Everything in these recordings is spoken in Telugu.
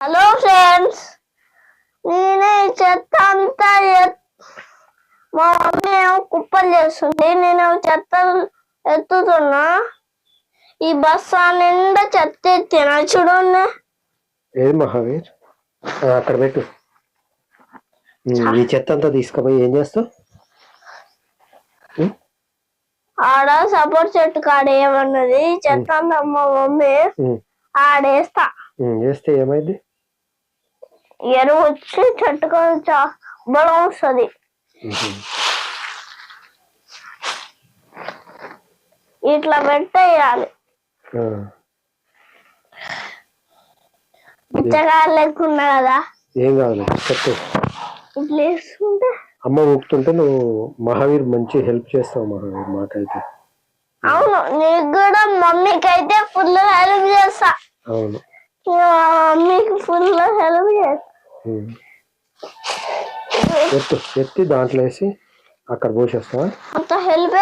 హలో ఫ్రెండ్స్, నేనే చెత్త అంతా మా మమ్మీ ఏమో కుప్పలు చేస్తుంది. నేను చెత్త ఎత్తుతున్నా. ఈ బస్సు నిండా చెత్త ఎత్తినా చూడండి. ఏది మహావీర్ అక్కడ పెట్టు. ఈ చెత్త అంతా తీసుకుపోయి ఏం చేస్తావు? ఆడ సపోర్ట్ చెట్టు కాడ ఏమన్నది చెత్త అంతా మా మమ్మీ ఆడేస్తా. వేస్తే ఏమైంది? ఎరువు వచ్చి చెట్టుకు బలం వస్తుంది. ఇట్లా పెట్టేయాలి. బిచ్చగారు లేకున్నా కదా. ఏం కావాలి చెప్పు. ఇట్లా వేసుకుంటే అమ్మ ఊపుతుంటే నువ్వు మహావీర్ మంచి హెల్ప్ చేస్తావు మహావీర్ మాకైతే. అవును, నీకు కూడా మమ్మీకి అయితే ఫుల్ హెల్ప్ చేస్తా. అవును, మమ్మీకి ఫుల్ హెల్ప్ చేస్తా. ఎత్తి దాంట్లో వేసి అక్కడ పోసేస్తావా? అంత హెల్ప్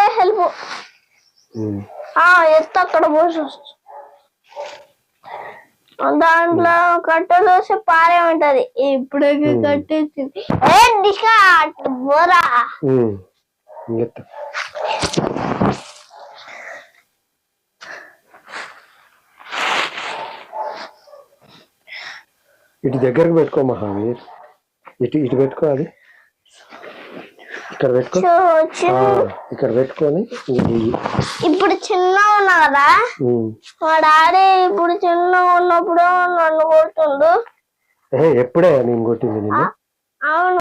ఎత్తి అక్కడ పోసేస్తా. దాంట్లో కట్టెలు వేసి పారే ఉంటది. ఇప్పుడే కట్టేసింది. బోరా ఇటు దగ్గరకు పెట్టుకో మహావీర్. ఇటు పెట్టుకో. అది ఇక్కడ పెట్టుకో. ఇక్కడ పెట్టుకొని ఇప్పుడు చిన్న ఉన్నా కదా. మా డాడీ ఇప్పుడు చిన్న ఉన్నప్పుడు నన్ను కొడుతుండు. ఎప్పుడే నేను కొట్టింది నిన్ను? అవును.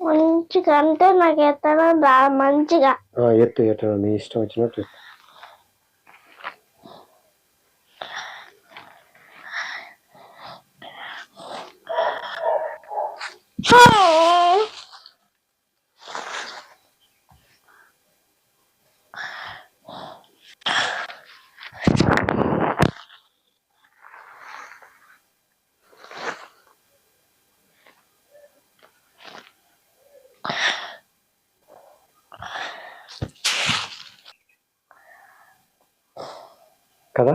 మంచిగా అంటే నాకు ఎత్తడం రా. మంచిగా ఎత్తు నీ ఇష్టం వచ్చినట్టు. కదా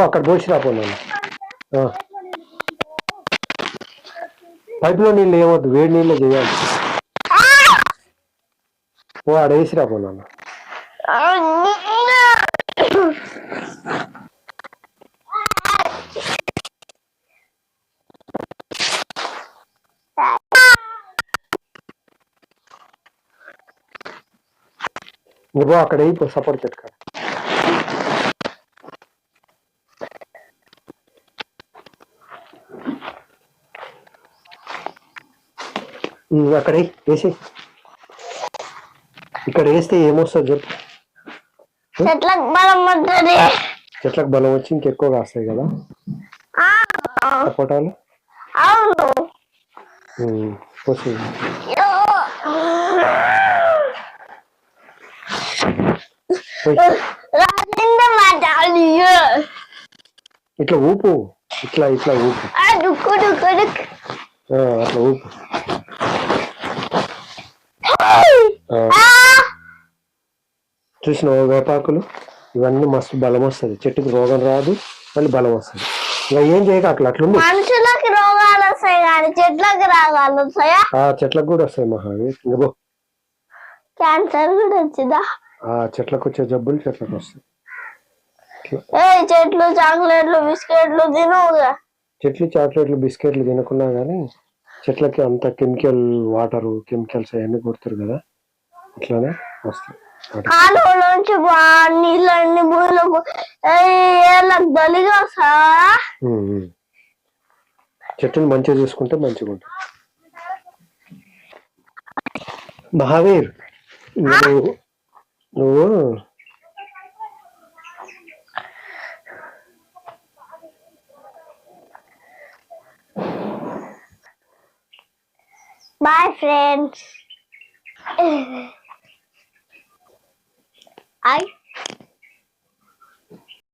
అక్కడ పోసి రాపోన్నాను. పైపులో నీళ్ళు ఏమొద్దు, వేడి నీళ్ళే చేయాలి. ఆడ వేసి రాపోన్నాను. అక్కడ అయిపో సపోర్ట్ చెట్టు కాడ. అక్కడ వేసి ఇక్కడ వేస్తే ఏమొస్తుంది చెప్పు. చెట్లకు బలం వచ్చి ఇంకెక్కువ కాస్తాయి కదా సపోటాలు. ఇట్లా ఊపు, ఇట్లా ఊపు, అట్లా ఊపు. చూసిన వేపాకులు ఇవన్నీ మస్తు బలం వస్తుంది. చెట్టుకు రోగం రాదు, మళ్ళీ బలం వస్తుంది. ఇంకా ఏం చేయక అట్లుంది. మనుషులకి రోగాలు వస్తాయి కానీ చెట్లకి రోగాలు వస్తాయా? ఆ చెట్లకు కూడా వస్తాయి మహావీర్. ఇంకో క్యాన్సర్ కూడా వచ్చిందా? ఆ చెట్లకు వచ్చే జబ్బులు చెట్లకు వస్తాయి. చెట్లు చాక్లెట్లు బిస్కెట్లు తినవుగా. చెట్లు చాక్లెట్లు బిస్కెట్లు తినకున్నా కానీ చెట్లకి అంత కెమికల్ వాటరు కెమికల్స్ అవన్నీ కొడుతారు కదా, అట్లానే వస్తాయి. కాలువలోంచి నీళ్ళన్ని భూమిలోకి ఏళ్ళకి దొలిగా వస్తా. చెట్టుని మంచిగా చూసుకుంటే మంచిగా ఉంటుంది. మహావీర్ నువ్వు బాయ్ ఫ్రెండ్స్.